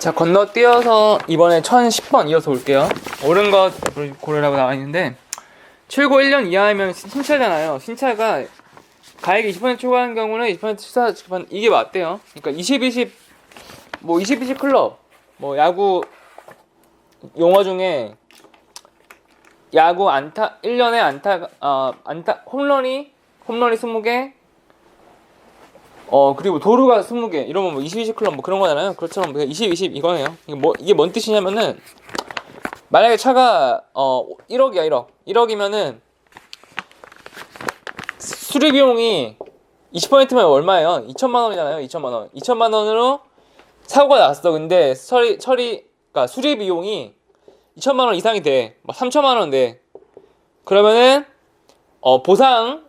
자, 건너뛰어서 이번에 1010번 이어서 올게요. 옳은 것 고르라고 나와 있는데, 출고 1년 이하이면 신차잖아요. 신차가 가액 20% 초과하는 경우는 20% 취사 지급한 이게 맞대요. 그러니까 20, 뭐 20 클럽, 뭐 야구 용어 중에 야구 안타 1년에 안타 홈런이 20개, 그리고 도루가 20개 이러면 뭐 20 클럽 뭐 그런 거잖아요. 그렇처럼 20 이거네요. 이게 뭔 뜻이냐면은, 만약에 차가 1억이야. 1억이면은 수리 비용이 20%면 얼마예요? 2천만 원이잖아요. 2천만 원. 2천만 원으로 사고가 났어. 근데 그러니까 수리 비용이 2천만 원 이상이 돼. 막 3천만 원 돼. 그러면은 보상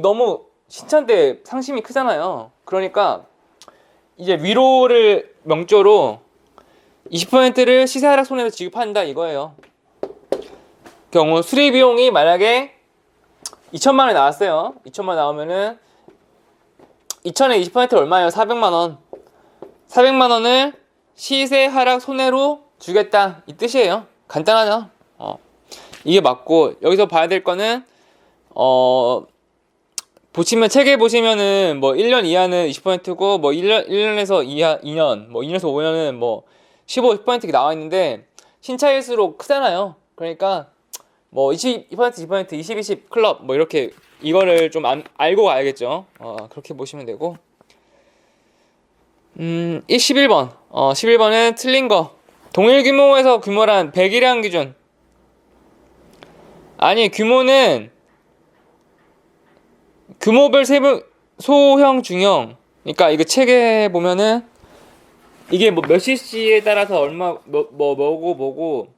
너무 신차인데 상심이 크잖아요. 그러니까 이제 위로를 명조로 20%를 시세 하락 손해로 지급한다 이거예요. 경우 수리 비용이 만약에 2천만 원이 나왔어요. 2천만 원 나오면은 2천에 20% 얼마예요? 400만 원. 400만 원을 시세 하락 손해로 주겠다 이 뜻이에요. 간단하죠? 이게 맞고, 여기서 봐야 될 거는 보시면 책에 보시면은 뭐 1년 이하는 20%고 뭐 1년에서 2년, 뭐 2년에서 5년은 뭐 15% 나와 있는데, 신차일수록 크잖아요. 그러니까 뭐 20% 20 클럽 뭐 이렇게 이거를 좀 알고 가야겠죠. 그렇게 보시면 되고. 11번. 11번은 틀린 거. 동일 규모에서 규모란 100이라는 기준. 아니, 규모는 규모별 소형, 중형. 그러니까 이거 책에 보면은 이게 뭐 몇 cc에 따라서 얼마 뭐고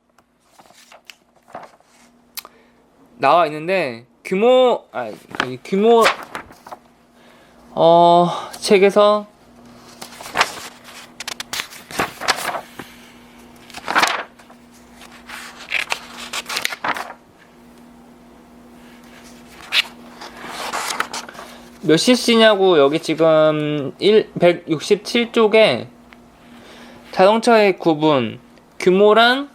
나와 있는데, 규모 책에서 몇 cc냐고, 여기 지금 167쪽에 자동차의 구분 규모란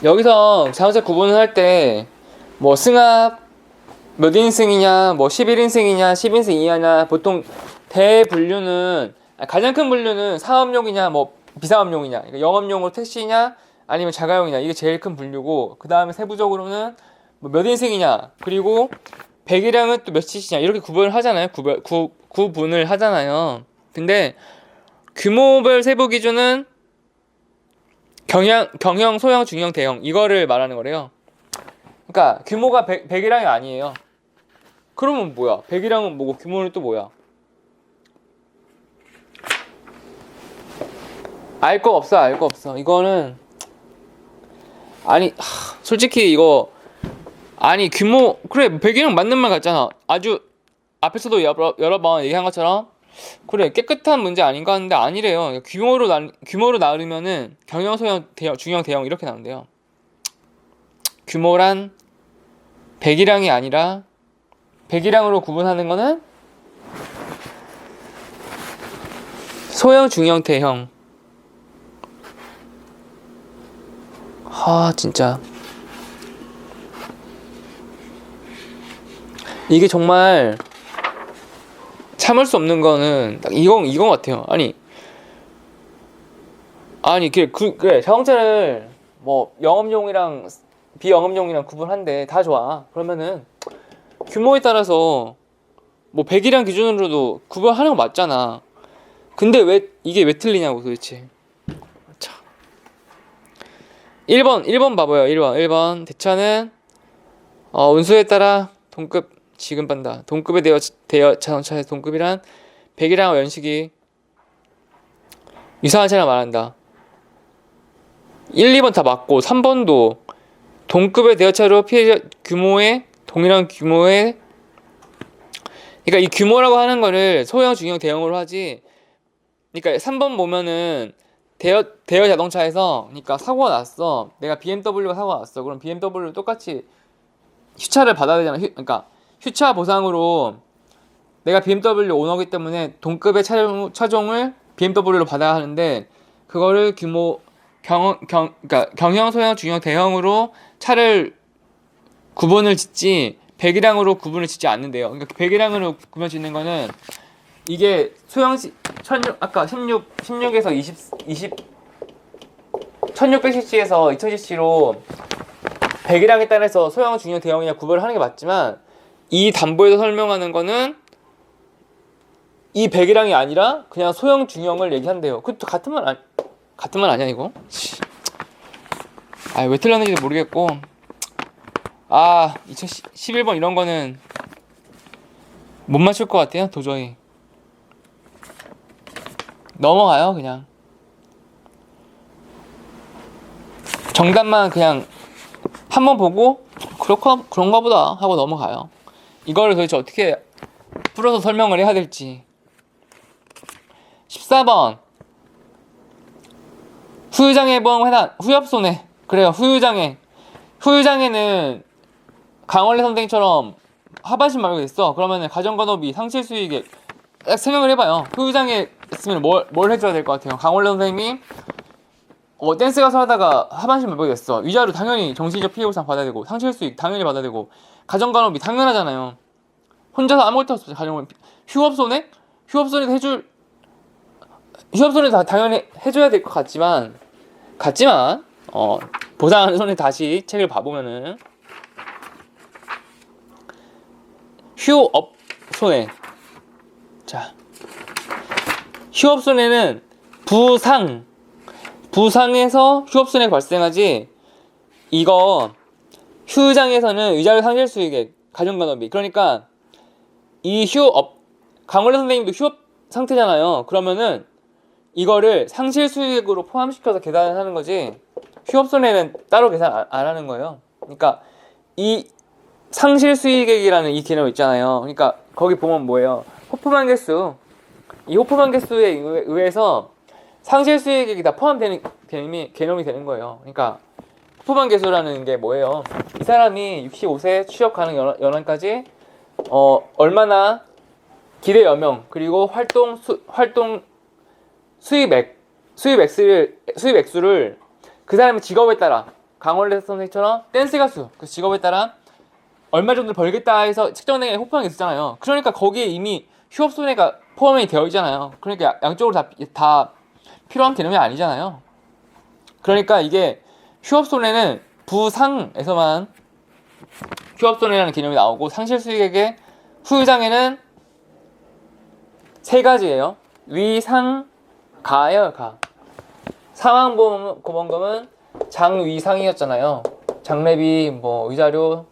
여기서 자동차 구분을 할 때 뭐 승합 몇 인승이냐, 뭐 11인승이냐, 10인승 이하냐, 보통 대분류는, 가장 큰 분류는 상업용이냐, 뭐 비상업용이냐, 그러니까 영업용으로 택시냐, 아니면 자가용이냐, 이게 제일 큰 분류고, 그 다음에 세부적으로는 뭐 몇 인승이냐, 그리고 배기량은 또 몇 cc냐, 이렇게 구분을 하잖아요. 구분을 하잖아요. 근데 규모별 세부 기준은 경형, 소형, 중형, 대형 이거를 말하는 거래요. 그러니까 규모가 100이랑이 아니에요. 그러면 뭐야? 100이랑은 뭐고 규모는 또 뭐야? 알 거 없어. 이거는 솔직히 이거 규모, 그래 100이랑 맞는 말 같잖아. 아주 앞에서도 여러 번 얘기한 것처럼, 그래 깨끗한 문제 아닌가 하는데 아니래요. 규모로 나누면은 경형, 소형, 대형, 중형, 대형 이렇게 나온대요. 규모란 100이랑이 아니라, 100이랑으로 구분하는 거는 소형, 중형, 대형. 진짜 이게 정말 참을 수 없는 거는 딱 이건 같아요. 그래 자동차를 뭐 영업용이랑 비영업용이랑 구분한데 다 좋아. 그러면은 규모에 따라서 뭐 100이랑 기준으로도 구분하는 거 맞잖아. 근데 이게 왜 틀리냐고 도대체. 참. 1번 봐봐요. 1번 대차는 운수에 따라 동급 지급받는다. 동급에 대여 자동차의 동급이란 100이랑 연식이 유사한 차를 말한다. 1, 2번 다 맞고, 3번도 동급의 대여차로 피해자 규모의 동일한 규모의, 그러니까 이 규모라고 하는 거를 소형, 중형, 대형으로 하지. 그러니까 3번 보면은 대여 자동차에서 그러니까 사고가 났어. 내가 BMW가 사고가 났어. 그럼 BMW 똑같이 휴차를 받아야 되잖아. 그러니까 휴차 보상으로 내가 BMW 오너기 때문에 동급의 차종을 BMW로 받아야 하는데 그거를 규모 그러니까 경형, 소형, 중형, 대형으로 차를 구분을 짓지 배기량으로 구분을 짓지 않는데요. 그러니까 배기량으로 구분 짓는 거는 이게 소형식 16 아까 16에서 20 1600cc에서 2000cc로 배기량에 따라서 소형, 중형, 대형이냐 구분을 하는 게 맞지만 이 담보에서 설명하는 거는 이 배기량이 아니라 그냥 소형, 중형을 얘기한대요. 그것도 같은 말 아니야 이거? 왜 틀렸는지도 모르겠고 2011번 이런 거는 못 맞출 것 같아요. 도저히 넘어가요. 그냥 정답만 그냥 한번 보고 그런가 보다 하고 넘어가요. 이거를 도대체 어떻게 풀어서 설명을 해야 될지. 14번 후유장애보험 회단 후엽손해. 그래요. 후유장애는 강원래 선생님처럼 하반신 말고 됐어. 그러면은 가정간호비 상실수익액 딱 생각을 해봐요. 후유장애 있으면 뭘 해줘야 될 것 같아요. 강원래 선생님이 댄스 가서 하다가 하반신 말고 됐어. 위자료 당연히 정신적 피해보상 받아야 되고 상실수익 당연히 받아야 되고 가정간호비 당연하잖아요. 혼자서 아무것도 없어. 가정간호비 휴업손해? 휴업손해 다 당연히 해줘야 될 것 같지만 보상하는 손에 다시 책을 봐보면은 휴업손해. 자, 휴업손해는 부상에서 휴업손해가 발생하지. 이거 휴장에서는 위자료 상실수익액 가정간호비. 그러니까 이 강원래 선생님도 휴업 상태잖아요. 그러면은 이거를 상실수익으로 포함시켜서 계산하는 거지 휴업손해는 따로 계산 안 하는 거예요. 그러니까 이 상실수익액이라는 이 개념 있잖아요. 그러니까 거기 보면 뭐예요? 호프만 개수. 이 호프만 개수에 의해서 상실수익액이 다 포함되는 개념이 되는 거예요. 그러니까 호프만 개수라는 게 뭐예요? 이 사람이 65세 취업 가능 연한까지 얼마나 기대 여명 그리고 활동 수입 액수를 그 사람의 직업에 따라 강원래 선생님처럼 댄스 가수 그 직업에 따라 얼마 정도 벌겠다 해서 측정된 게 호프만 개수잖아요. 그러니까 거기에 이미 휴업손해가 포함이 되어 있잖아요. 그러니까 양쪽으로 다 필요한 개념이 아니잖아요. 그러니까 이게 휴업손해는 부상에서만 휴업손해라는 개념이 나오고 상실수익액의 후유장애는 세 가지예요. 가예요. 사망보험금은 장위상이었잖아요. 장례비 위자료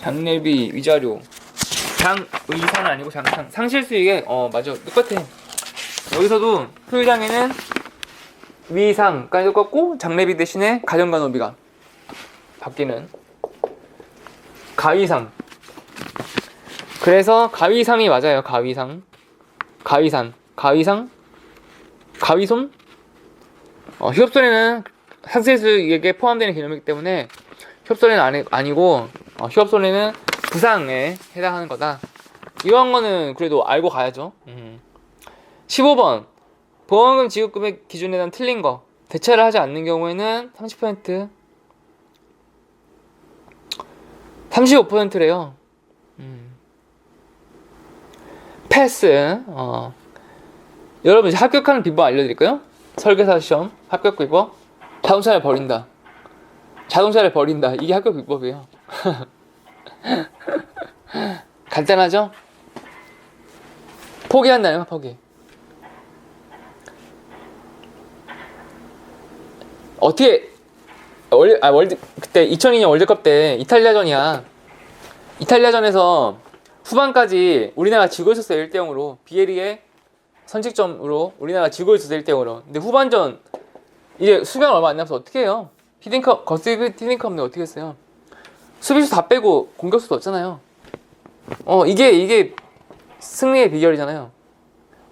장례비 위자료 장위상은 아니고 상실수익액 맞아 똑같아. 여기서도 후유장애는 위상까지 똑같고 장례비 대신에 가정간호비가 바뀌는 가위상. 그래서 가위상이 맞아요. 가위손? 휴업손해는 상실수익액에 포함되는 개념이기 때문에 휴업손해는 아니고 휴업손해는 부상에 해당하는 거다. 이런 거는 그래도 알고 가야죠. 15번 보험금 지급금액 기준에 대한 틀린 거 대체를 하지 않는 경우에는 30% 35%래요. 패스. 여러분 이제 합격하는 비법 알려드릴까요? 설계사 시험 합격 비법. 자동차를 버린다. 이게 합격 비법이에요. 간단하죠? 포기한다는 거 포기. 어떻게 그때 2002년 월드컵 때 이탈리아전이야. 이탈리아전에서 후반까지 우리나라가 지고 있었어요. 1대0으로. 비에리의 선취점으로 우리나라가 지고 있었어요. 1대0으로. 근데 후반전 이제 수비가 얼마 안 남아서 어떻게 해요? 거스비 티딩컵인데 어떻게 했어요? 수비수 다 빼고 공격수도 없잖아요. 이게 승리의 비결이잖아요.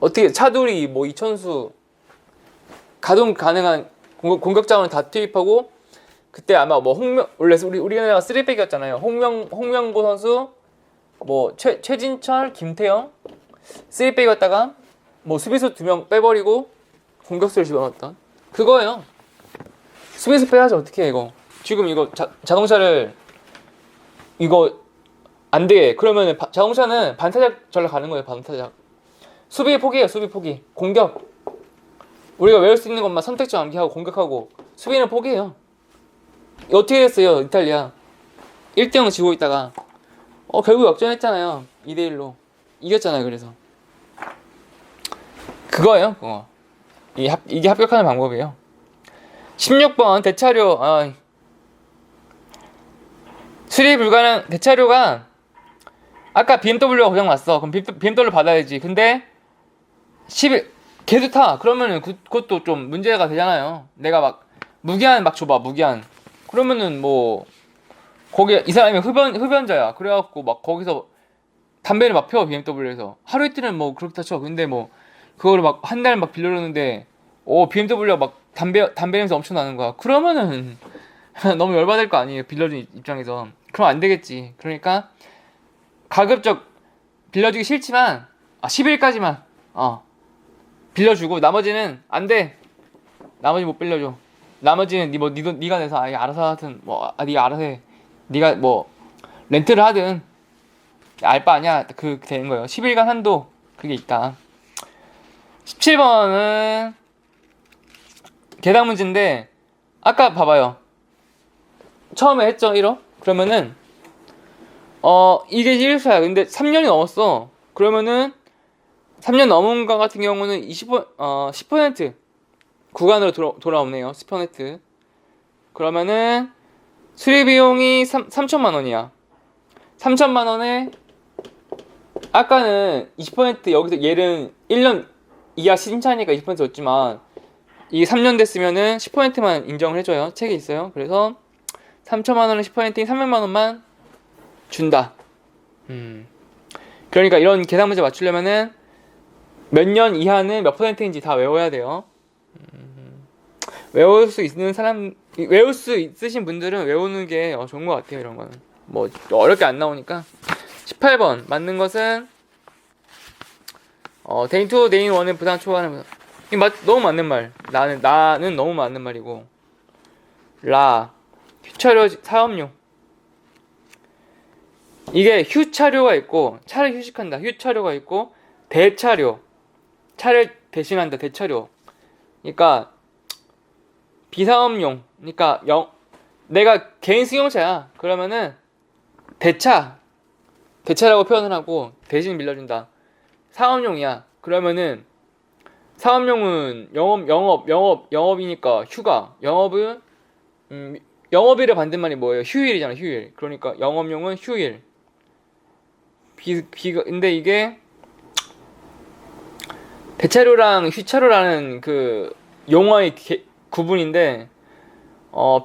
어떻게 차돌이 뭐 이천수 가동 가능한 공격 자원을 다 투입하고 그때 아마 뭐 원래 우리나라가 3백이었잖아요. 홍명보 선수 뭐 최진철, 김태형 3백이었다가 뭐 수비수 2명 빼버리고 공격수를 집어넣었던 그거예요. 수비수 빼야지 어떻게 해 이거. 지금 이거 자동차를 이거 안 돼. 그러면 자동차는 반타작 절로 가는 거예요. 반타작. 수비 포기해요. 수비 포기. 공격. 우리가 외울 수 있는 것만 선택적 암기하고 공격하고 수비는 포기해요. 어떻게 됐어요? 이탈리아 1대0 지고 있다가 결국 역전했잖아요. 2대1로 이겼잖아요. 그래서 그거예요. 그거. 이게 합격하는 방법이에요. 16번 대차료. 수리 불가능. 대차료가 아까 BMW가 고장났어. 그럼 BMW 받아야지. 근데 11 계속 타. 그러면은 그것도 좀 문제가 되잖아요. 내가 막 무기한 막 줘봐. 무기한. 그러면은 뭐 거기 이 사람이 흡연자야. 그래갖고 막 거기서 담배를 막 피워. BMW에서 하루 이틀은 뭐 그렇게 쳐. 근데 뭐 그거를 막 한 달 막 빌려줬는데 BMW가 막 담배 냄새 엄청 나는 거야. 그러면은 너무 열받을 거 아니에요. 빌려준 입장에서. 그럼 안 되겠지. 그러니까 가급적 빌려주기 싫지만 10일까지만 빌려주고 나머지는 안 돼. 나머지 못 빌려줘. 나머지는 네가 내서 알아서 하든 네가 알아서 해. 네가 뭐 렌트를 하든 알 바 아니야. 그 되는 거예요. 10일간 한도 그게 있다. 17번은 계산 문제인데 아까 봐봐요. 처음에 했죠 1호? 그러면은 이게 1사야. 근데 3년이 넘었어. 그러면은 3년 넘은 거 같은 경우는 10% 구간으로 돌아오네요. 10%. 그러면은 수리 비용이 3천만 원이야. 3천만 원에 아까는 20% 여기서 얘는 1년 이하 신차니까 20% 줬지만 이게 3년 됐으면은 10%만 인정을 해줘요. 책에 있어요. 그래서 3천만 원을 10%인 300만 원만 준다. 그러니까 이런 계산 문제 맞추려면은 몇 년 이하는 몇 %인지 다 외워야 돼요. 외울 수 있으신 분들은 외우는 게 좋은 것 같아요. 이런 거는 뭐 어렵게 안 나오니까. 18번 맞는 것은 데인 2, 데인 1을 부담 초과하는 너무 맞는 말. 나는 너무 맞는 말이고. 휴차료 사업용. 이게 휴차료가 있고 차를 휴식한다. 휴차료가 있고 대차료. 차를 대신한다. 대차료. 그러니까 비사업용. 그러니까 내가 개인 승용차야. 그러면은 대차라고 표현을 하고 대신 빌려준다. 사업용이야. 그러면은 사업용은 영업이니까 휴가. 영업일을 받는 말이 뭐예요? 휴일이잖아. 휴일. 그러니까 영업용은 휴일. 근데 이게 대차료랑 휴차료라는 그 용어의 구분인데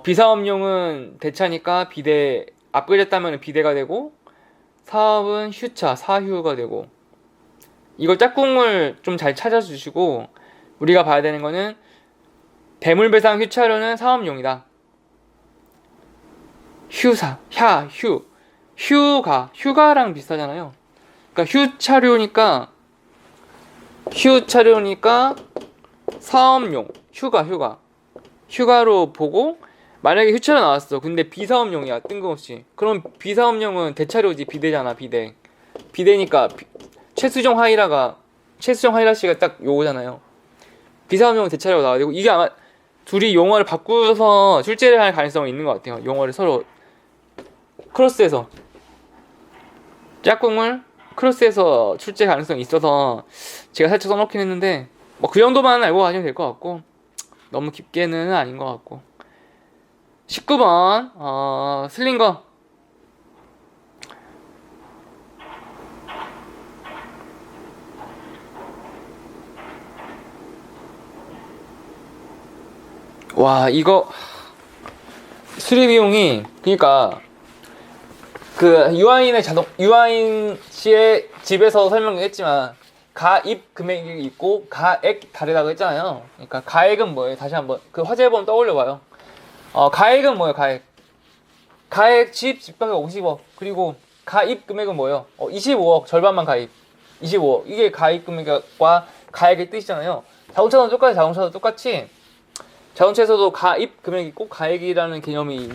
비사업용은 대차니까 비대 앞글렸다면 비대가 되고 사업은 휴차, 사휴가 되고 이걸 짝꿍을 좀 잘 찾아주시고 우리가 봐야 되는 거는 대물배상 휴차료는 사업용이다. 휴가랑 비슷하잖아요. 그러니까 휴차료니까 사업용, 휴가로 보고 만약에 휴차료 나왔어. 근데 비사업용이야. 뜬금없이. 그럼 비사업용은 대차료지. 비대잖아. 비대니까 최수정 하이라 씨가 딱 요거잖아요. 비사업용은 대차료가 나와야 되고 이게 아마 둘이 용어를 바꾸어서 출제를 할 가능성이 있는 것 같아요. 용어를 서로 크로스해서 짝꿍을 크로스해서 출제 가능성이 있어서 제가 살짝 써놓긴 했는데 뭐 그 정도만 알고 가시면 될 것 같고 너무 깊게는 아닌 것 같고. 19번 슬링거. 와 이거 수리 비용이 그러니까 그 유아인 씨의 집에서 설명했지만 가입 금액이 있고 가액 다르다고 했잖아요. 그러니까 가액은 뭐예요? 다시 한번 그 화제범 떠올려봐요. 가액은 뭐예요? 가액 집가격 50억. 그리고 가입 금액은 뭐예요? 25억. 절반만 가입. 25억. 이게 가입 금액과 가액의 뜻이잖아요. 자동차도 똑같이 자동차도 똑같이 자동차에서도 가입 금액이 있고 가액이라는 개념이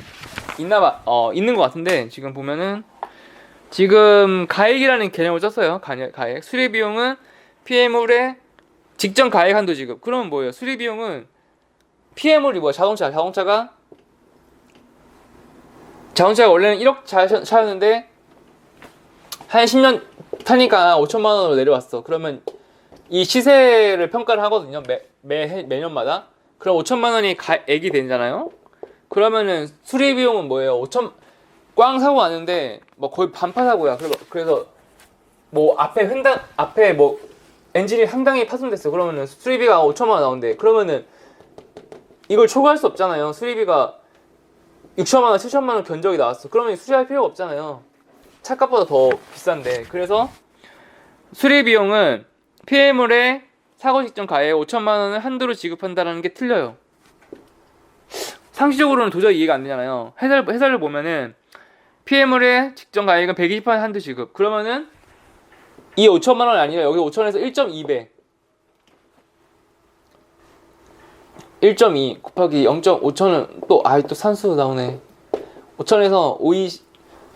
있는 것 같은데 지금 보면은 지금 가액이라는 개념을 썼어요. 가액. 수리비용은 피해물의 직전 가액 한도 지급. 그러면 뭐예요? 수리비용은 피해물이 뭐야? 자동차가 원래는 1억 차였는데 한 10년 타니까 5천만 원으로 내려왔어. 그러면 이 시세를 평가를 하거든요. 매년마다. 그럼 5천만 원이 가액이 되잖아요. 그러면은 수리비용은 뭐예요? 꽝 사고 왔는데 뭐 거의 반파 사고야. 그래서 뭐 앞에 뭐 엔진이 상당히 파손됐어. 그러면은 수리비가 5천만 원 나온대. 그러면은 이걸 초과할 수 없잖아요. 수리비가 6천만 원, 7천만 원 견적이 나왔어. 그러면 수리할 필요가 없잖아요. 차값보다 더 비싼데. 그래서 수리비용은 피해물의 사고 직전 가액 5천만 원을 한도로 지급한다는 게 틀려요. 상식적으로는 도저히 이해가 안 되잖아요. 해설을 보면은 피해물의 직전 가액은 120% 한도 지급. 그러면은 이 5천만 원이 아니라 여기 5천에서 1.2배. 1.2 곱하기 0.5천은 또 산수 나오네. 5천에서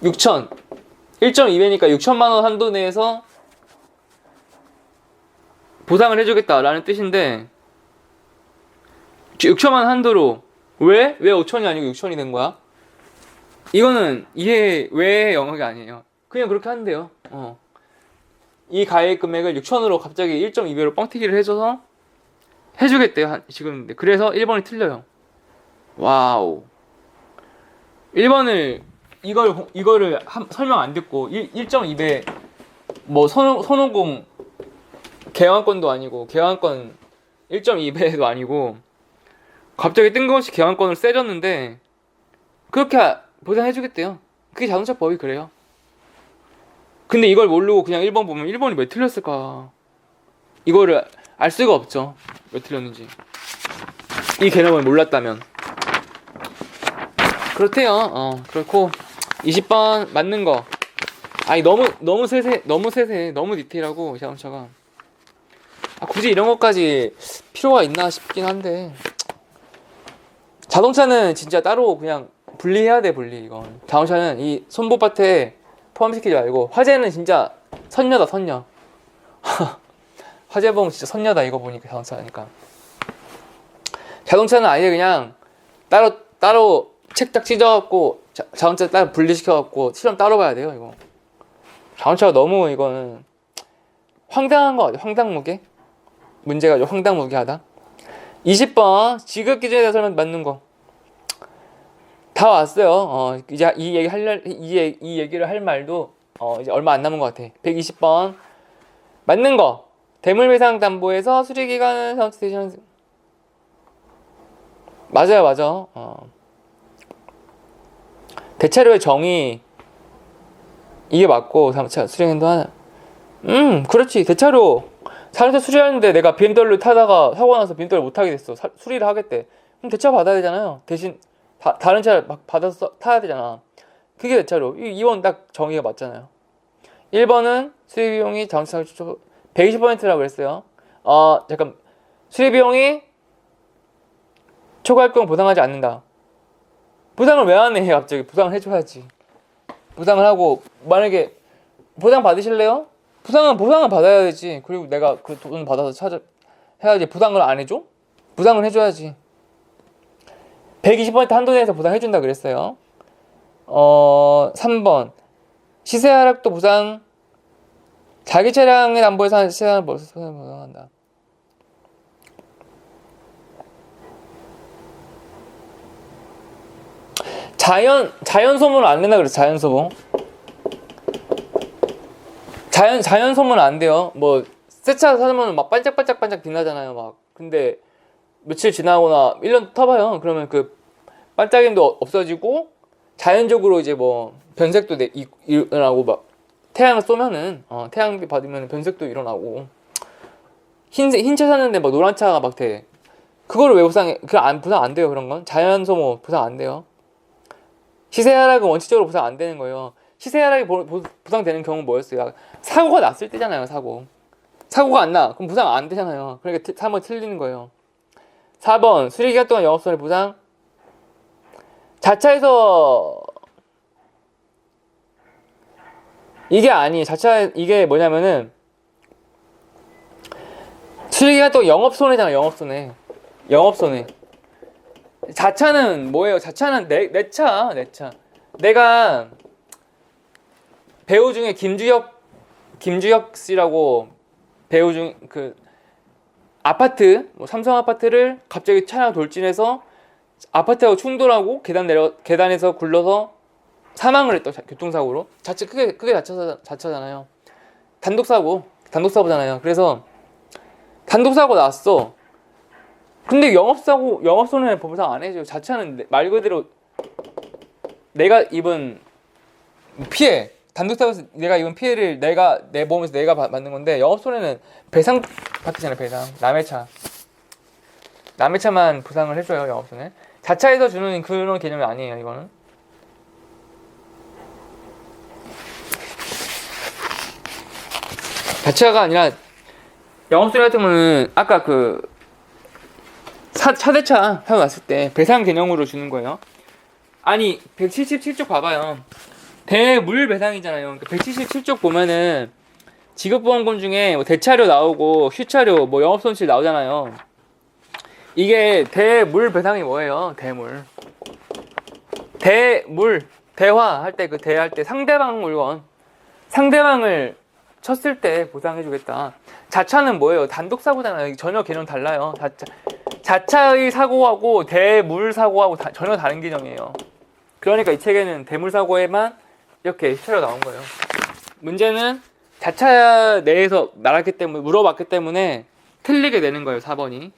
6천. 1.2배니까 6천만 원 한도 내에서 보상을 해주겠다라는 뜻인데 6천만 원 한도로 왜 5천이 아니고 6천이 된 거야? 이거는 이해 외의 영역이 아니에요. 그냥 그렇게 한대요. 이 가액 금액을 6천으로 갑자기 1.2배로 뻥튀기를 해줘서 해주겠대요. 지금 그래서 1번이 틀려요. 와우. 1번을 이거를 설명 안 듣고 1.2배 뭐 손오공 개환권도 아니고 개환권 1.2배도 아니고 갑자기 뜬금없이 개환권을 세졌는데 그렇게 보상해주겠대요. 그게 자동차 법이 그래요. 근데 이걸 모르고 그냥 1번 보면 1번이 왜 틀렸을까? 이거를 알 수가 없죠. 왜 틀렸는지. 이 개념을 몰랐다면. 그렇대요. 그렇고 20번 맞는 거. 아니 너무 세세 너무 디테일하고 자동차가 굳이 이런 것까지 필요가 있나 싶긴 한데 자동차는 진짜 따로 그냥 분리해야 돼. 이건 자동차는 이 손보밭에 포함시키지 말고 화재는 진짜 선녀다. 화재봉 진짜 선녀다. 이거 보니까 자동차니까. 자동차는 아예 그냥 따로 책딱 찢어갖고 자동차 따로 분리시켜갖고 실험 따로 봐야 돼요. 이거 자동차가 너무 이거는 황당한 거 같아요. 황당무계 문제가 좀 황당무계하다. 20번 지급 기준에 대해서 설명 맞는 거 다 왔어요. 이제 이 얘기를 할 말도 이제 얼마 안 남은 것 같아. 120번 맞는 거 대물배상 담보에서 수리기간은 자동차 대신 맞아. 대차료의 정의 이게 맞고 자동차 수리행도 하나. 그렇지. 대차료 자동차 수리하는데 내가 BMW 타다가 사고 나서 BMW 못 타게 됐어. 수리를 하겠대. 그럼 대차 받아야 되잖아요. 대신 다른 차를 막 받아서 타야 되잖아. 그게 대차료. 2번 딱 정의가 맞잖아요. 1번은 수리비용이 자동차 120%라고 그랬어요. 잠깐. 수리비용이 초과할 경우 보상하지 않는다. 보상을 왜 안 해? 갑자기 보상을 해줘야지. 보상을 하고 만약에 보상 받으실래요? 보상은 받아야 되지. 그리고 내가 그 돈 받아서 해야지. 보상을 안 해줘? 보상을 해줘야지. 120% 한도 내에서 보상해준다 그랬어요. 3번 시세 하락도 보상. 자기 차량의 담보에서 시세 하락을 보상한다. 자연 소모는 안 된다 그랬어. 자연 소모. 자연 소모는 안 돼요. 뭐 새 차 사면 막 반짝반짝 빛나잖아요. 막 근데 며칠 지나거나 1년 타봐요. 그러면 그 반짝임도 없어지고 자연적으로 이제 뭐 변색도 일어나고 막 태양을 쏘면은 태양빛 받으면 변색도 일어나고 흰차 샀는데 막 노란 차가 막 돼. 그거를 왜 보상해? 부상 안 돼요. 그런 건 자연 소모 보상 안 돼요. 시세 하락은 원칙적으로 보상 안 되는 거예요. 시세 하락이 보상되는 경우는 뭐였어요? 사고가 났을 때잖아요. 사고가 안 나. 그럼 보상 안 되잖아요. 그러니까 3번 틀리는 거예요. 4번 수리기간 동안 영업손해 보상. 자차에서 이게 뭐냐면은 수리기간 동안 영업손해잖아. 영업손해. 자차는 뭐예요? 자차는 내 차. 내가 배우 중에 김주혁 씨라고 배우 중 아파트 삼성 아파트를 갑자기 차량 돌진해서 아파트하고 충돌하고 계단에서 굴러서 사망을 했던 교통사고로. 크게 자차잖아요. 단독사고잖아요. 그래서 단독사고 났어. 근데 영업손해 보상 안 해줘요. 자차는 말 그대로 내가 입은 피해, 단독사고에서 내가 입은 피해를 내 보험에서 내가 받는 건데, 영업손해는 배상 받잖아요. 배상. 남의 차만 보상을 해줘요. 영업손해. 자차에서 주는 그런 개념이 아니에요. 이거는. 자차가 아니라 영업손해 같은 거는 아까 차대차 사고 났을 때 배상 개념으로 주는 거예요. 아니 177쪽 봐봐요. 대물배상이잖아요. 그러니까 177쪽 보면은 지급보험금 중에 뭐 대차료 나오고 휴차료 뭐 영업손실 나오잖아요. 이게 대물배상이 뭐예요? 대화할 때 대할 때 상대방을 쳤을 때 보상해주겠다. 자차는 뭐예요? 단독사고잖아요. 전혀 개념 달라요. 자차의 사고하고 대물 사고하고 전혀 다른 개념이에요. 그러니까 이 책에는 대물 사고에만 이렇게 휴차료 나온 거예요. 문제는 자차 내에서 물어봤기 때문에 틀리게 되는 거예요. 4번이.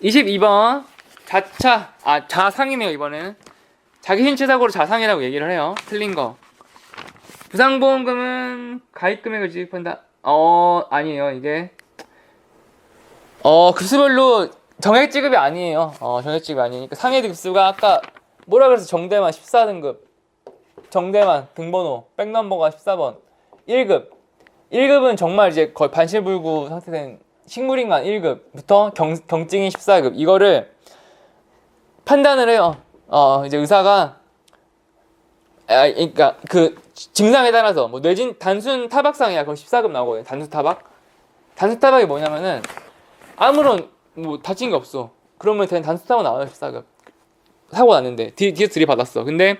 22번 자상이네요. 이번에는 자기 신체 사고로 자상이라고 얘기를 해요. 틀린 거. 부상보험금은 가입금액을 지급한다. 아니에요. 이게 급수별로 정액 지급이 아니에요. 정액 지급이 아니니까 상해 급수가 아까 뭐라 그래서 정대만 14등급, 정대만 등번호 백넘버가 14번. 1급은 정말 이제 거의 반실불구 상태된 식물인간 1급부터 경증인 14급. 이거를 판단을 해요. 이제 의사가 그러니까 증상에 따라서 뭐 단순 타박상이야. 그럼 14급 나오거든요. 단순 타박이 뭐냐면은 아무런 뭐 다친 게 없어. 그러면 그냥 단순 타박 나와요. 14급. 사고 났는데 뒤에서 들이받았어. 근데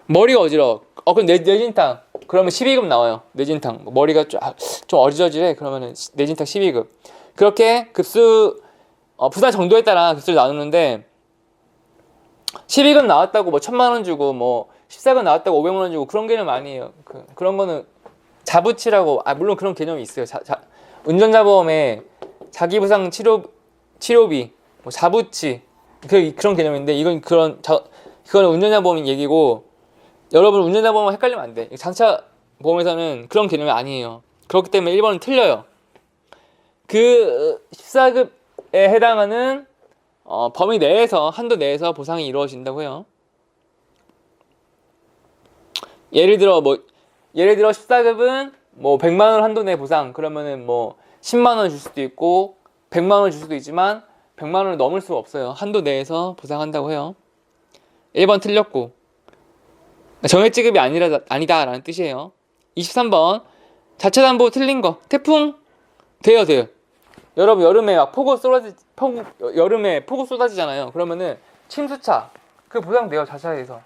머리가 어지러워. 그럼 뇌진탕. 그러면 12급 나와요. 뇌진탕. 머리가 좀 어지러지래. 그러면은 뇌진탕 12급. 그렇게 부상 정도에 따라 급수를 나누는데 12급 나왔다고 뭐 1,000만 원 주고 뭐 14급 나왔다고 500만 원 주고 그런 개념 아니에요. 그런 거는 자부치라고. 물론 그런 개념이 있어요. 운전자 보험에 자기부상 치료비, 뭐 자부치 그런 개념인데 그건 운전자 보험 얘기고, 여러분 운전자 보험과 헷갈리면 안 돼. 자동차 보험에서는 그런 개념이 아니에요. 그렇기 때문에 1번은 틀려요. 14급에 해당하는 범위 내에서, 한도 내에서 보상이 이루어진다고 해요. 예를 들어 14급은 뭐 100만 원 한도 내 보상, 그러면은 뭐 10만 원 줄 수도 있고 100만 원 줄 수도 있지만 100만 원을 넘을 수가 없어요. 한도 내에서 보상한다고 해요. 1번 틀렸고, 정액 지급이 아니다라는 뜻이에요. 23번 자차담보 틀린 거. 태풍 돼요. 여러분 여름에 폭우 쏟아지잖아요. 그러면은 침수차 보상돼요. 자차에서.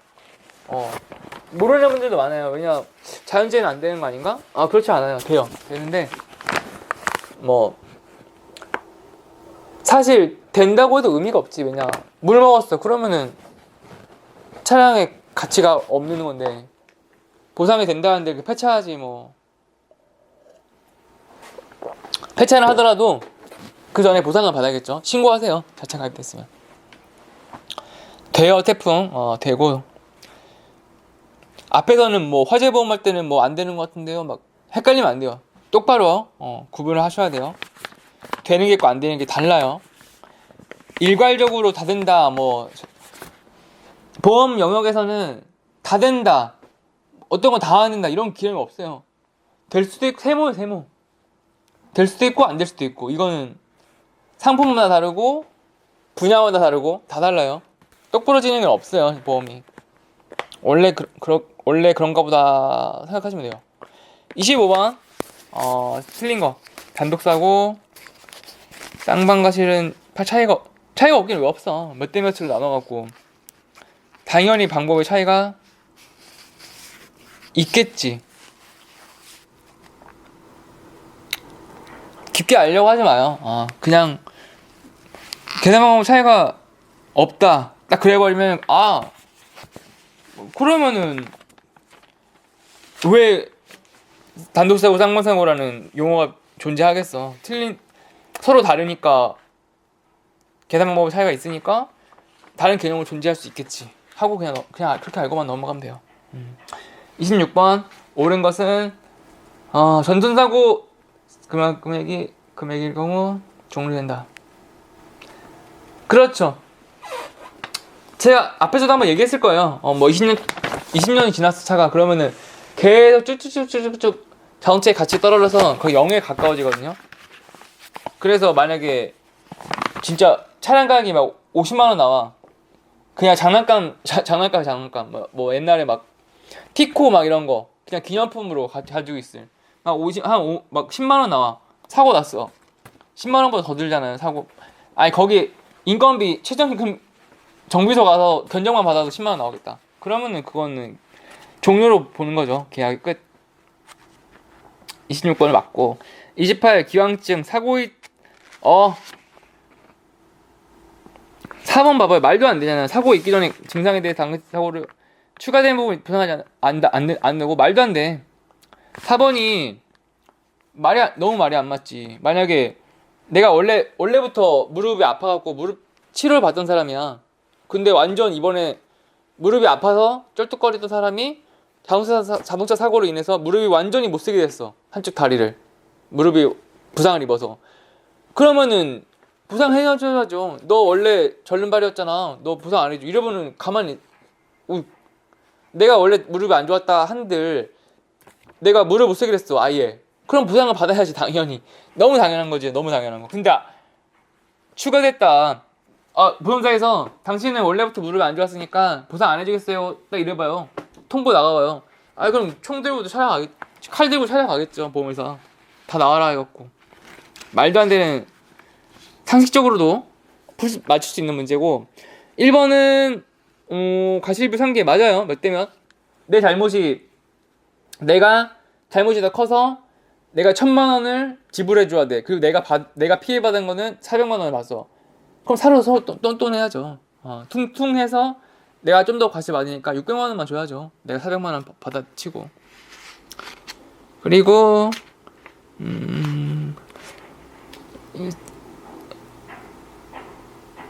모르는 분들도 많아요. 왜냐, 자연재해는 안 되는 거 아닌가? 그렇지 않아요. 되는데 뭐 사실 된다고 해도 의미가 없지. 왜냐, 물 먹었어. 그러면은 차량의 가치가 없는 건데 보상이 된다는데 폐차하지 뭐. 폐차를 하더라도 그 전에 보상을 받아야겠죠. 신고하세요. 자차 가입됐으면. 돼요. 태풍 되고. 앞에서는 뭐 화재보험 할 때는 뭐 안 되는 것 같은데요. 막 헷갈리면 안 돼요. 똑바로 구분을 하셔야 돼요. 되는 게 있고 안 되는 게 달라요. 일괄적으로 다 된다, 뭐 보험 영역에서는 다 된다, 어떤 건 다 안 된다 이런 개념이 없어요. 될 수도 있고, 세모예요, 세모. 될 수도 있고 안 될 수도 있고, 이거는 상품마다 다르고 분야마다 다르고 다 달라요. 똑부러지는 건 없어요, 보험이. 원래 그런가 보다 생각하시면 돼요. 25번 틀린 거. 단독사고 쌍방과 실은 차이가 없긴 왜 없어. 몇 대 몇으로 나눠갖고 당연히 방법의 차이가 있겠지. 깊게 알려고 하지 마요. 그냥 계산 방법 차이가 없다 딱 그래버리면, 그러면은 왜 단독사고 쌍방사고라는 용어가 존재하겠어. 서로 다르니까, 계산 방법의 차이가 있으니까 다른 개념으로 존재할 수 있겠지 하고 그냥 그렇게 알고만 넘어가면 돼요. 26번 옳은 것은 전손사고 금액일 경우 종료된다. 그렇죠. 제가 앞에서도 한번 얘기했을 거예요. 뭐 20년이 지났어 차가. 그러면은 계속 쭉쭉쭉쭉쭉 자동차의 가치 떨어져서 거의 0에 가까워지거든요. 그래서 만약에 진짜 차량 가격이 막 50만 원 나와. 그냥 장난감 뭐 옛날에 막 티코 막 이런 거 그냥 기념품으로 가지고 있을 막 10만 원 나와. 사고 났어. 10만 원보다 더 들잖아요, 사고. 아니 거기 인건비 최저임금 정비소 가서 견적만 받아도 10만 원 나오겠다. 그러면은 그거는 종료로 보는 거죠. 계약이 끝. 26번을 맞고. 28 기왕증 사고의 4번 봐봐요. 말도 안 되잖아요. 사고 있기 전에 증상에 대해 당시 사고를 추가된 부분 보상하지 안 내고 말도 안 돼. 4번이 너무 말이 안 맞지. 만약에 내가 원래부터 무릎이 아파갖고 무릎 치료를 받던 사람이야. 근데 완전 이번에 무릎이 아파서 쩔뚝거리던 사람이 자동차 사고로 인해서 무릎이 완전히 못 쓰게 됐어. 한쪽 다리를. 무릎이 부상을 입어서. 그러면은 부상해줘야죠. 너 원래 절름발이었잖아. 너 부상 안 해줘. 이러면은 가만히 내가 원래 무릎이 안 좋았다 한들 내가 무릎 못 쓰게 됐어, 아예. 그럼 부상을 받아야지, 당연히. 너무 당연한 거지. 너무 당연한 거. 근데 추가됐다. 보험사에서 당신은 원래부터 무릎이 안 좋았으니까 보상 안 해주겠어요. 딱 이래봐요. 통보 나가봐요. 그럼 총 들고도 칼 들고 찾아가겠죠, 보험회사. 다 나와라 해갖고. 말도 안 되는, 상식적으로도 맞출 수 있는 문제고. 1번은 과실비 상계 맞아요. 몇 대면 내 잘못이, 내가 잘못이 더 커서 내가 1,000만 원을 지불해줘야 돼. 그리고 내가 피해받은 거는 400만 원을 받았어. 그럼 살아서 똔똔해야죠. 퉁퉁해서 내가 좀 더 과실 받으니까 600만 원만 줘야죠. 내가 400만 원 받아치고. 그리고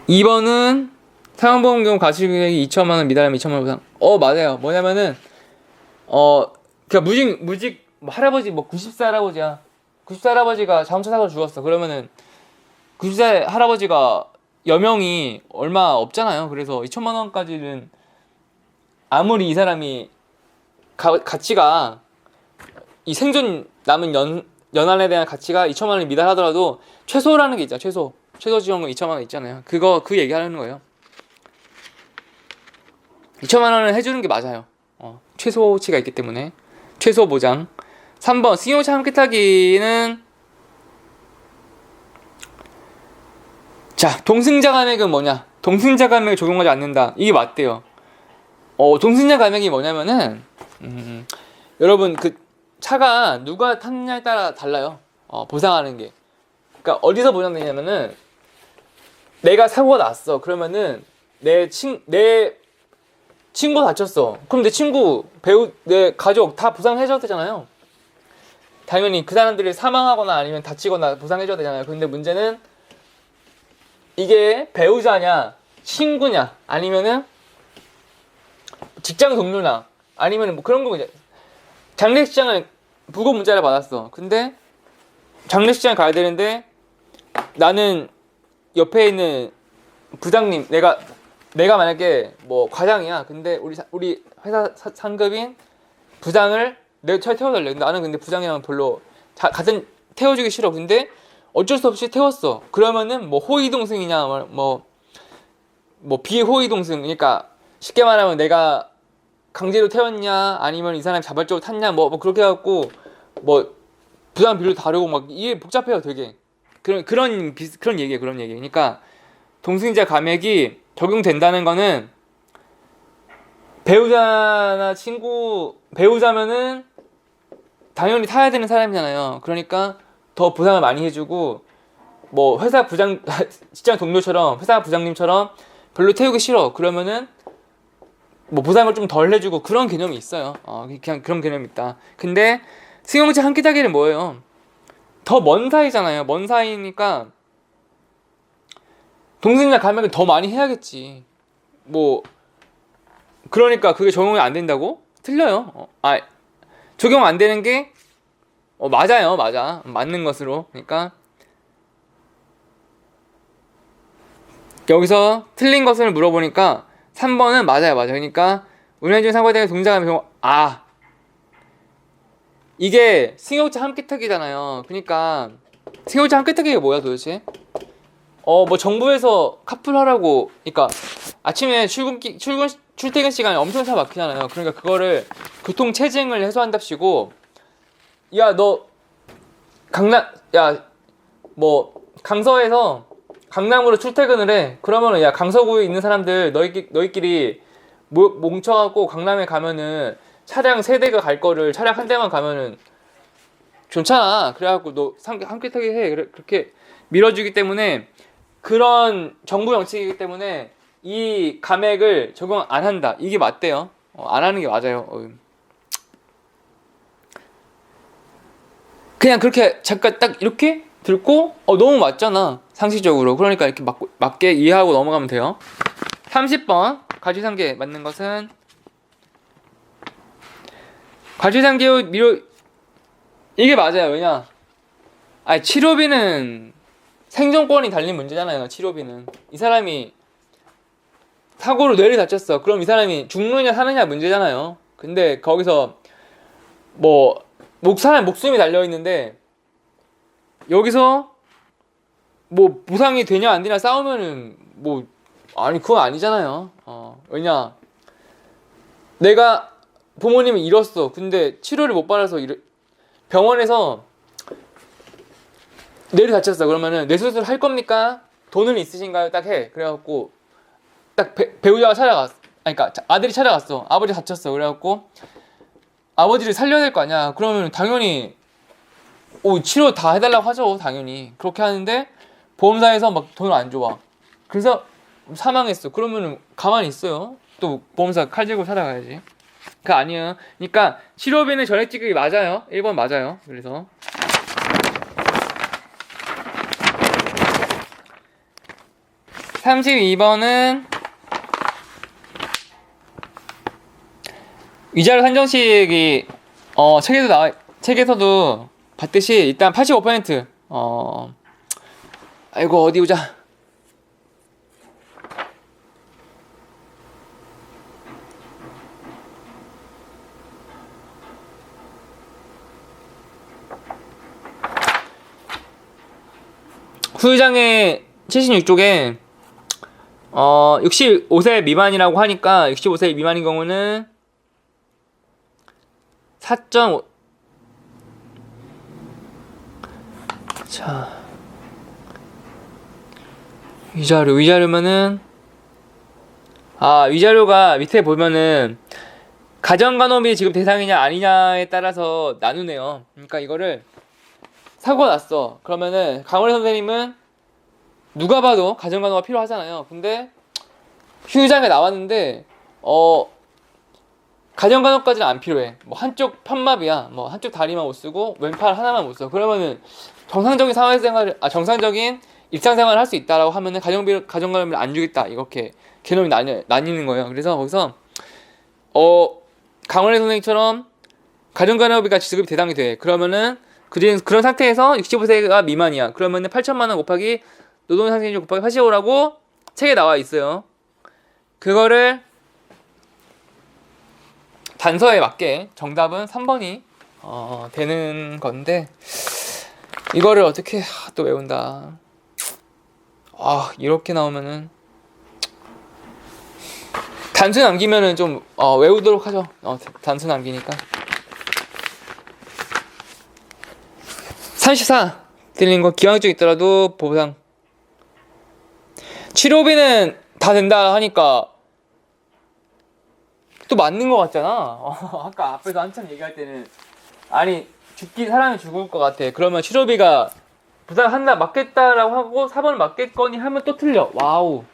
2번은 사망보험 경우 과실금액이 2천만 원 미달하면 2천만 원 보상. 맞아요. 뭐냐면은 그냥 무직 할아버지, 90세 할아버지야. 90세 할아버지가 자동차 사고로 죽었어. 그러면은 90세 할아버지가 여명이 얼마 없잖아요. 그래서 2천만 원까지는 아무리 이 사람이 가치가, 이 생존 남은 연한에 대한 가치가 2천만 원을 미달하더라도 최소라는 게 있잖아. 최소 지원금 2천만 원 있잖아요. 그 얘기하는 거예요. 2천만 원을 해주는 게 맞아요. 최소치가 있기 때문에. 최소 보장. 3번 승용차 함께 타기는, 자, 동승자 감액은 뭐냐? 동승자 감액을 적용하지 않는다. 이게 맞대요. 동승자 감액이 뭐냐면은 여러분 그 차가 누가 탔냐에 따라 달라요. 보상하는 게. 그러니까 어디서 보장되냐면은, 내가 사고가 났어. 그러면은 내 친구 다쳤어. 그럼 내 친구, 내 가족 다 보상해줘야 되잖아요. 당연히 그 사람들이 사망하거나 아니면 다치거나 보상해줘야 되잖아요. 근데 문제는 이게 배우자냐, 친구냐, 아니면은 직장 동료나, 아니면은 뭐 그런 거. 이제 장례식장을 부고 문자를 받았어. 근데 장례식장 가야 되는데 나는 옆에 있는 부장님, 내가 만약에 뭐 과장이야. 근데 우리 회사 상급인 부장을 내 차에 태워달래. 나는 근데 부장이랑 별로 같은 태워주기 싫어. 근데 어쩔 수 없이 태웠어. 그러면은 뭐 호의 동승이냐, 뭐 비호의 동승. 그러니까 쉽게 말하면 내가 강제로 태웠냐, 아니면 이 사람이 자발적으로 탔냐, 뭐 그렇게 해갖고 뭐 부담 비율도 다르고 막 이게 복잡해요, 되게. 그런 얘기예요, 그런 얘기. 그러니까 동승자 감액이 적용된다는 거는 배우자나 배우자면은 당연히 타야 되는 사람이잖아요. 그러니까 더 보상을 많이 해주고, 뭐 회사 직장 동료처럼, 회사 부장님처럼 별로 태우기 싫어. 그러면은 뭐 보상을 좀 덜 해주고, 그런 개념이 있어요. 그냥 그런 개념이 있다. 근데 승용차 한 끼 타기는 뭐예요? 더 먼 사이잖아요. 먼 사이니까 동승자 감액을 더 많이 해야겠지. 뭐 그러니까 그게 적용이 안 된다고? 틀려요. 적용 안 되는 게 맞아요. 맞는 것으로. 그러니까 여기서 틀린 것을 물어보니까 3번은 맞아요. 그러니까 운행 중 사고에 대한 동작하는 경우, 이게 승용차 함께 타기잖아요. 그러니까 승용차 함께 타기가 뭐야 도대체? 뭐 정부에서 카풀하라고, 그러니까 아침에 출퇴근 시간에 엄청 차 막히잖아요. 그러니까 그거를 교통 체증을 해소한답시고, 강서에서 강남으로 출퇴근을 해. 그러면은 강서구에 있는 사람들 너희끼리 뭉쳐갖고 강남에 가면은 차량 3대가 갈 거를 차량 1대만 가면은 좋잖아. 그래갖고 너 함께 타게 해. 그렇게 밀어주기 때문에, 그런 정부 정책이기 때문에 이 감액을 적용 안 한다. 이게 맞대요. 안 하는 게 맞아요. 그냥 그렇게 잠깐 딱 이렇게 듣고 너무 맞잖아, 상식적으로. 그러니까 이렇게 맞게 이해하고 넘어가면 돼요. 30번 과실상계 맞는 것은 과실상계 미뤄, 이게 맞아요. 왜냐, 치료비는 생존권이 달린 문제잖아요. 치료비는 이 사람이 사고로 뇌를 다쳤어. 그럼 이 사람이 죽느냐 사느냐 문제잖아요. 근데 거기서 뭐 사람 목숨이 달려있는데 여기서 뭐 보상이 되냐 안 되냐 싸우면은 그건 아니잖아요. 왜냐, 내가 부모님을 잃었어. 근데 치료를 못 받아서 병원에서 뇌를 다쳤어. 그러면은 뇌수술 할 겁니까? 돈은 있으신가요? 딱 해. 그래갖고 딱 배우자가 찾아갔어. 그러니까 아들이 찾아갔어. 아버지 다쳤어. 그래갖고 아버지를 살려야 될 거 아니야. 그러면 당연히 치료 다 해달라고 하죠. 당연히 그렇게 하는데 보험사에서 막 돈을 안 줘. 그래서 사망했어. 그러면은 가만히 있어요. 또 보험사 칼 들고 찾아가야지. 그거 아니에요. 그러니까 치료비는 전액 지급이 맞아요. 1번 맞아요. 그래서 32번은 위자료 산정식이 책에서도 봤듯이 일단 85% 아이고 어디 보자. 후유장애 76쪽에 65세 미만이라고 하니까 65세 미만인 경우는 4.5. 자, 위자료면은 위자료가 밑에 보면은 가정간호비 지급 대상이냐 아니냐에 따라서 나누네요. 그러니까 이거를 사고가 났어. 그러면은 강원래 선생님은 누가 봐도 가정간호가 필요하잖아요. 근데 휴유장에 나왔는데 가정간호까지는 안 필요해. 뭐 한쪽 편마비야. 뭐 한쪽 다리만 못 쓰고 왼팔 하나만 못 써. 그러면은 정상적인 정상적인 일상생활을 할 수 있다라고 하면은 가정간호비를 안 주겠다. 이렇게 개념이 나뉘는 거예요. 그래서 거기서 강원래 선생님처럼 가정간호비가 지급이 대상이 돼. 그러면은 그런 상태에서 65세가 미만이야. 그러면은 8천만 원 곱하기 노동상생률 곱하기 85라고 책에 나와 있어요. 그거를 단서에 맞게 정답은 3번이 되는 건데, 이거를 어떻게 또 외운다. 이렇게 나오면은 단수 남기면은 좀 외우도록 하죠. 단수 남기니까. 34 드리는 거, 기왕증 있더라도 보상. 치료비는 다 된다 하니까 또 맞는 것 같잖아. 아까 앞에서 한참 얘기할 때는 아니 사람이 죽을 것 같아. 그러면 치료비가 부상한다 맞겠다라고 하고 4번을 맞겠거니 하면 또 틀려. 와우.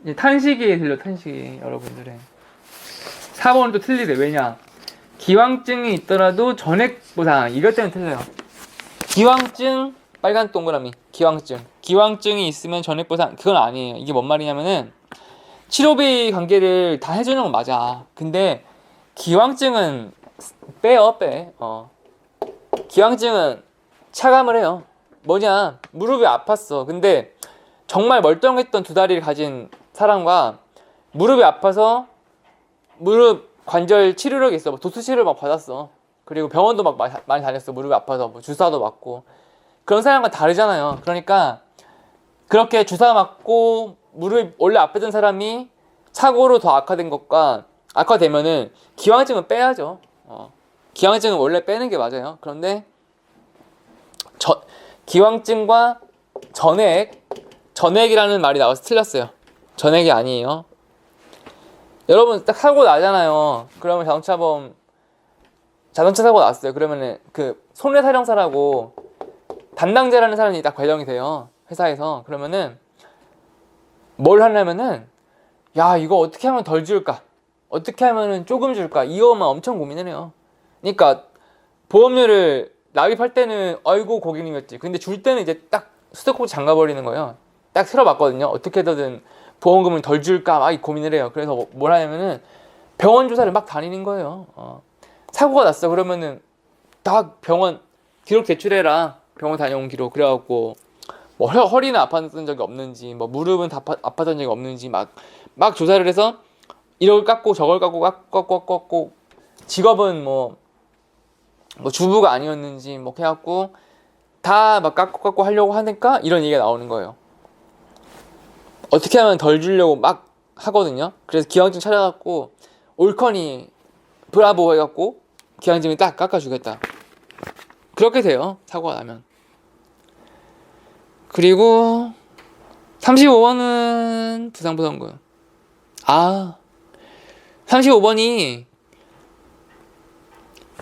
이제 탄식이 들려. 탄식이. 여러분들의 4번은 또 틀리대. 왜냐, 기왕증이 있더라도 전액 보상. 이것 때문에 틀려요. 기왕증, 빨간 동그라미, 기왕증이 있으면 전액 보상. 그건 아니에요. 이게 뭔 말이냐면은 치료비 관계를 다 해주는 건 맞아. 근데 기왕증은 빼. 기왕증은 차감을 해요. 뭐냐, 무릎이 아팠어. 근데 정말 멀쩡했던 두 다리를 가진 사람과 무릎이 아파서 무릎 관절 치료력이 있어. 도수 치료를 막 받았어. 그리고 병원도 막 많이 다녔어. 무릎이 아파서 주사도 맞고. 그런 사람과 다르잖아요. 그러니까 그렇게 주사 맞고 무릎이 원래 아프던 사람이 사고로 더 악화되면은 기왕증은 빼야죠. 기왕증은 원래 빼는 게 맞아요. 그런데 기왕증과 전액이라는 말이 나와서 틀렸어요. 전액이 아니에요. 여러분 딱 사고 나잖아요. 그러면 자동차 사고 났어요. 그러면은 그 손해사령사라고 담당자라는 사람이 딱 배정이 돼요. 회사에서. 그러면은 뭘 하냐면은, 야, 이거 어떻게 하면 덜 줄까? 어떻게 하면은 조금 줄까? 이거만 엄청 고민을 해요. 그러니까 보험료를 납입할 때는 아이고 고객님이었지. 근데 줄 때는 이제 딱 수도꼭지 잠가버리는 거예요. 딱 틀어봤거든요. 어떻게 해서든 보험금을 덜 줄까 막 고민을 해요. 그래서 뭘 하냐면은 병원 조사를 막 다니는 거예요. 사고가 났어. 그러면은 다 병원 기록 제출해라. 병원 다녀온 기록. 그래갖고 뭐 허리는 아팠던 적이 없는지, 뭐 무릎은 다 아팠던 적이 없는지 막 조사를 해서 이걸 깎고 저걸 깎고 직업은 뭐 주부가 아니었는지 뭐 해갖고 다 막 깎고 하려고 하니까 이런 얘기가 나오는 거예요. 어떻게 하면 덜 주려고 막 하거든요. 그래서 기왕증 찾아갖고 올커니 브라보 해갖고 기왕증을 딱 깎아주겠다. 그렇게 돼요. 사고가 나면. 그리고 35번은 부상보상금. 35번이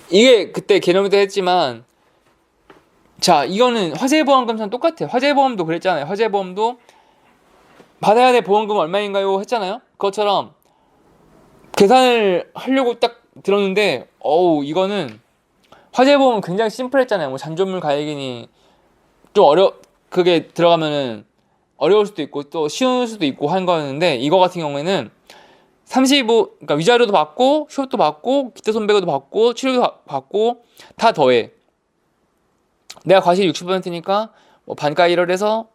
이게 그때 개념 때 했지만, 자, 이거는 화재보험금처럼 똑같아요. 화재보험도 그랬잖아요. 화재보험도 받아야 될 보험금 얼마인가요? 했잖아요. 그것처럼 계산을 하려고 딱 들었는데, 이거는 화재보험은 굉장히 심플했잖아요. 뭐 잔존물 가액이니 좀 그게 들어가면은 어려울 수도 있고 또 쉬울 수도 있고 한 거였는데, 이거 같은 경우에는 35, 그러니까 위자료도 받고 휴업도 받고 기타 손배도 받고 치료도 받고 다 더해. 내가 과실 60%니까 뭐 반가 1을 해서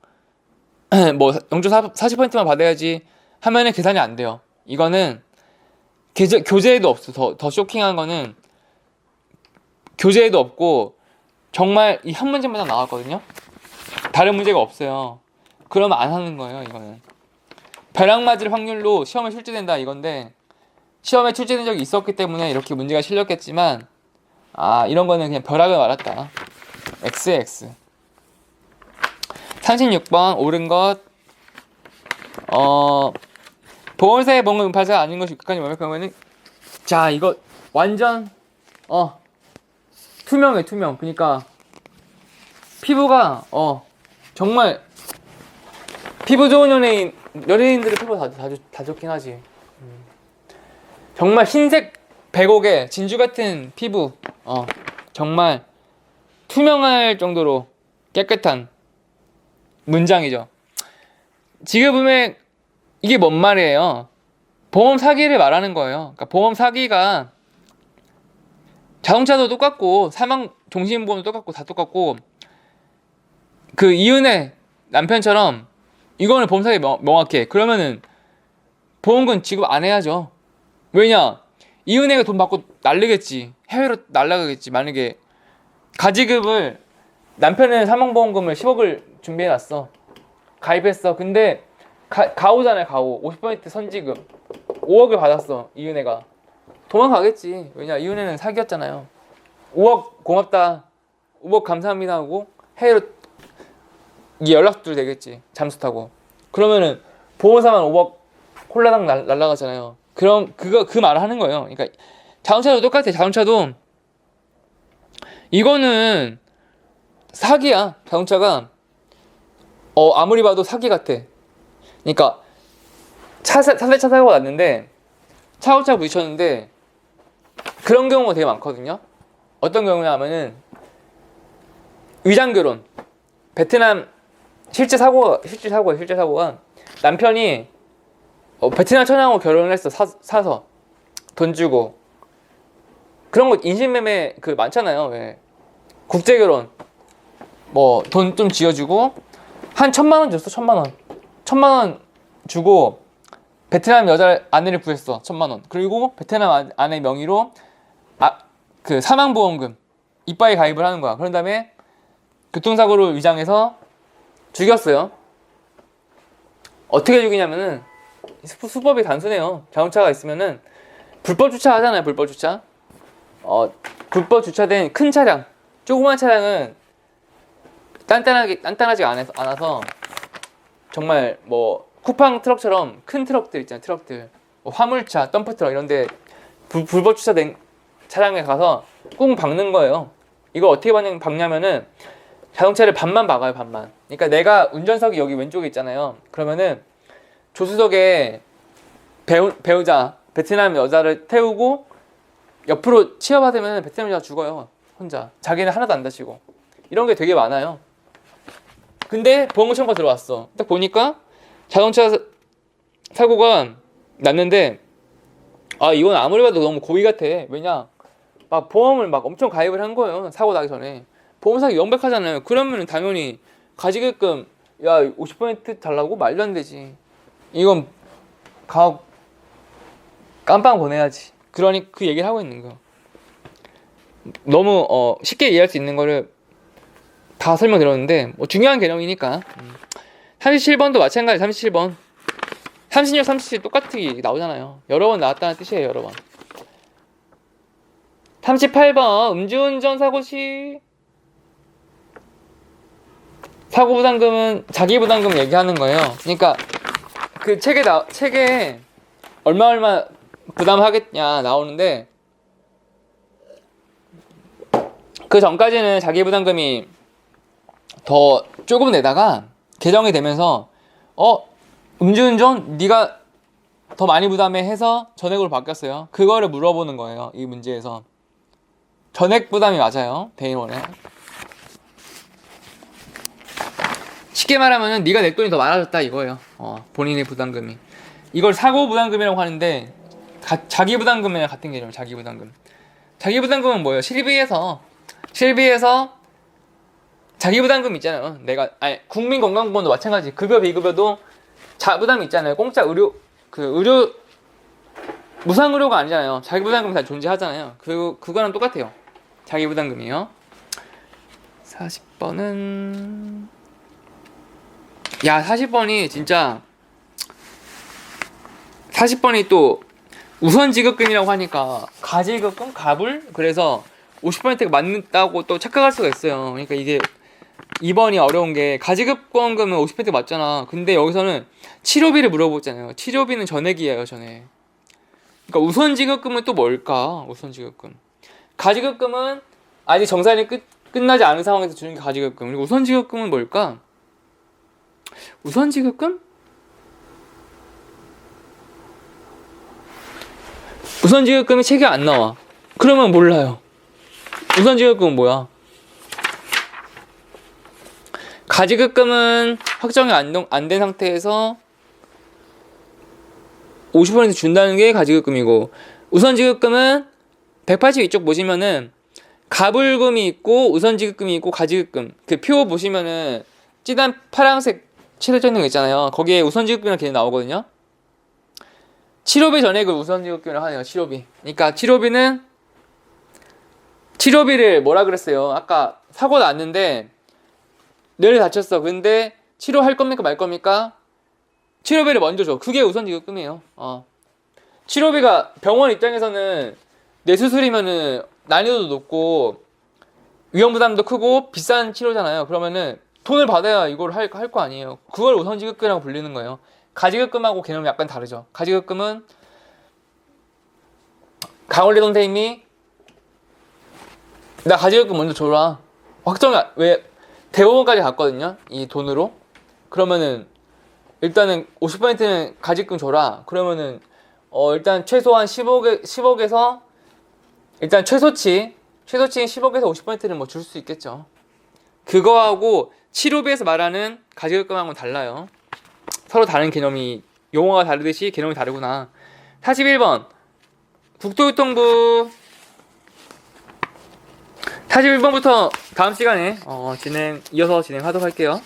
뭐 0.40%만 받아야지 하면은 계산이 안 돼요. 이거는 교재에도 없어. 더 쇼킹한 거는 교재에도 없고 정말 이 한 문제만 나왔거든요. 다른 문제가 없어요. 그러면 안 하는 거예요. 이거는 벼락 맞을 확률로 시험에 출제된다 이건데, 시험에 출제된 적이 있었기 때문에 이렇게 문제가 실렸겠지만, 이런 거는 그냥 벼락을 맞았다. XX. 36번 옳은 것. 보험사의 보험금 은파자가 아닌 것이 극한이 완벽하면은, 자, 이거 완전 투명해. 그러니까 피부가 정말 피부 좋은 연예인들의 피부가 다 좋긴 하지. 정말 흰색 백옥에 진주 같은 피부. 정말 투명할 정도로 깨끗한 문장이죠. 지금 보면 이게 뭔 말이에요? 보험 사기를 말하는 거예요. 그러니까 보험 사기가 자동차도 똑같고 사망 종신보험도 똑같고 다 똑같고 그 이은혜 남편처럼 이거는 보험사기 명확해. 그러면은 보험금 지급 안 해야죠. 왜냐? 이은혜가 돈 받고 날리겠지. 해외로 날라가겠지. 만약에 가지급을 남편은 사망보험금을 10억을 준비해놨어. 가입했어. 근데 가오잖아요. 가오. 50% 선지급 5억을 받았어. 이은혜가 도망가겠지. 왜냐? 이은혜는 사기였잖아요. 5억 고맙다. 5억 감사합니다 하고 해외로 이 연락들 되겠지. 잠수 타고. 그러면은 보험사만 5억 홀라당 날라가잖아요. 그럼 그 말을 하는 거예요. 그러니까 자동차도 똑같아. 자동차도 이거는 사기야. 자동차가 아무리 봐도 사기 같아. 그러니까 차세차 사고가 났는데 차고차 부딪혔는데 그런 경우가 되게 많거든요. 어떤 경우냐면은 위장결혼. 베트남 실제 사고가 남편이 베트남 처녀하고 결혼을 했어. 사서 돈 주고. 그런 거 인신매매 그 많잖아요. 왜 국제결혼 뭐 돈 좀 지어주고 한 1,000만 원 줬어. 1,000만 원 주고 베트남 여자 아내를 구했어. 1,000만 원. 그리고 베트남 아내 명의로 그 사망보험금 이빠이 가입을 하는 거야. 그런 다음에 교통사고로 위장해서 죽였어요. 어떻게 죽이냐면은 수법이 단순해요. 자동차가 있으면은 불법 주차하잖아요. 불법 주차. 불법 주차된 큰 차량, 조그만 차량은 단단하지 않아서 정말 뭐 쿠팡 트럭처럼 큰 트럭들 있잖아요. 트럭들, 뭐 화물차, 덤프 트럭 이런데 불법 주차된 차량에 가서 꾹 박는 거예요. 이거 어떻게 박냐면은 자동차를 반만 박아요. 반만. 그러니까 내가 운전석이 여기 왼쪽에 있잖아요. 그러면은 조수석에 배우자 베트남 여자를 태우고 옆으로 치여받으면 베트남 여자 죽어요. 혼자. 자기는 하나도 안 다치고. 이런 게 되게 많아요. 근데 보험금 청구가 들어왔어. 딱 보니까 자동차 사고가 났는데 이건 아무리 봐도 너무 고의 같아. 왜냐? 막 보험을 막 엄청 가입을 한 거예요. 사고 나기 전에. 보험사기 명백하잖아요. 그러면 당연히 가지급금 50% 달라고? 말도 안 되지. 이건 깜빵 보내야지. 그러니 그 얘기를 하고 있는 거야. 너무 쉽게 이해할 수 있는 거를 다 설명드렸는데 뭐 중요한 개념이니까. 37번도 마찬가지. 37번 36, 37 똑같이 나오잖아요. 여러 번 나왔다는 뜻이에요. 여러 번. 38번 음주운전 사고 시 사고부담금은 자기부담금 얘기하는 거예요. 그러니까 그 책에 얼마 부담하겠냐 나오는데 그 전까지는 자기부담금이 더 조금 내다가 개정이 되면서 음주운전 네가 더 많이 부담해 해서 전액으로 바뀌었어요. 그거를 물어보는 거예요. 이 문제에서 전액 부담이 맞아요. 대인원에. 쉽게 말하면은 네가 낼 돈이 더 많아졌다 이거예요. 본인의 부담금이. 이걸 사고 부담금이라고 하는데 자기 부담금이랑 같은 개념이에요. 자기 부담금. 자기 부담금은 뭐예요? 실비에서 자기 부담금 있잖아요. 국민건강보험도 마찬가지. 급여 비급여도 자부담이 있잖아요. 공짜 의료 무상 의료가 아니잖아요. 자기 부담금이 다 존재하잖아요. 그거랑 똑같아요. 자기 부담금이요. 40번은 40번이 진짜 40번이 또 우선지급금이라고 하니까 가지급금? 가불? 그래서 50%가 맞는다고 또 착각할 수가 있어요. 그러니까 이게 2번이 어려운 게 가지급금은 50% 맞잖아. 근데 여기서는 치료비를 물어보잖아요. 치료비는 전액이에요. 전액. 그러니까 우선지급금은 또 뭘까? 우선지급금. 가지급금은 아직 정산이 끝나지 않은 상황에서 주는 게 가지급금. 그리고 우선지급금은 뭘까? 우선지급금? 우선지급금이 책에 안 나와. 그러면 몰라요. 우선지급금은 뭐야? 가지급금은 확정이 안 된 상태에서 50% 준다는 게 가지급금이고, 우선지급금은 182쪽 보시면은 가불금이 있고 우선지급금이 있고 가지급금. 그 표 보시면은 진한 파란색 칠해져 있는 거 있잖아요. 거기에 우선지급금이라는 개념이 나오거든요. 7호비 전액을 우선지급금이라고 하네요. 7호비. 그러니까 7호비를 뭐라 그랬어요? 아까 사고 났는데 뇌를 다쳤어. 근데 치료할 겁니까 말 겁니까? 치료비를 먼저 줘. 그게 우선지급금이에요. 7호비가 병원 입장에서는 뇌 수술이면은 난이도도 높고 위험 부담도 크고 비싼 치료잖아요. 그러면은 돈을 받아야 이걸 할 거 아니에요. 그걸 우선지급금이라고 불리는 거예요. 가지급금하고 개념이 약간 다르죠. 가지급금은 강원래 선생님이 나 가지급금 먼저 줘라. 왜 대법원까지 갔거든요. 이 돈으로. 그러면은 일단은 50%는 가지금 줘라. 그러면은 일단 최소한 10억에서 일단 최소치인 10억에서 50%는 뭐 줄 수 있겠죠. 그거하고 치료비에서 말하는 가지급금하고는 달라요. 서로 다른 개념이 용어가 다르듯이 개념이 다르구나. 41번 국토교통부 41번부터 다음 시간에 이어서 진행하도록 할게요.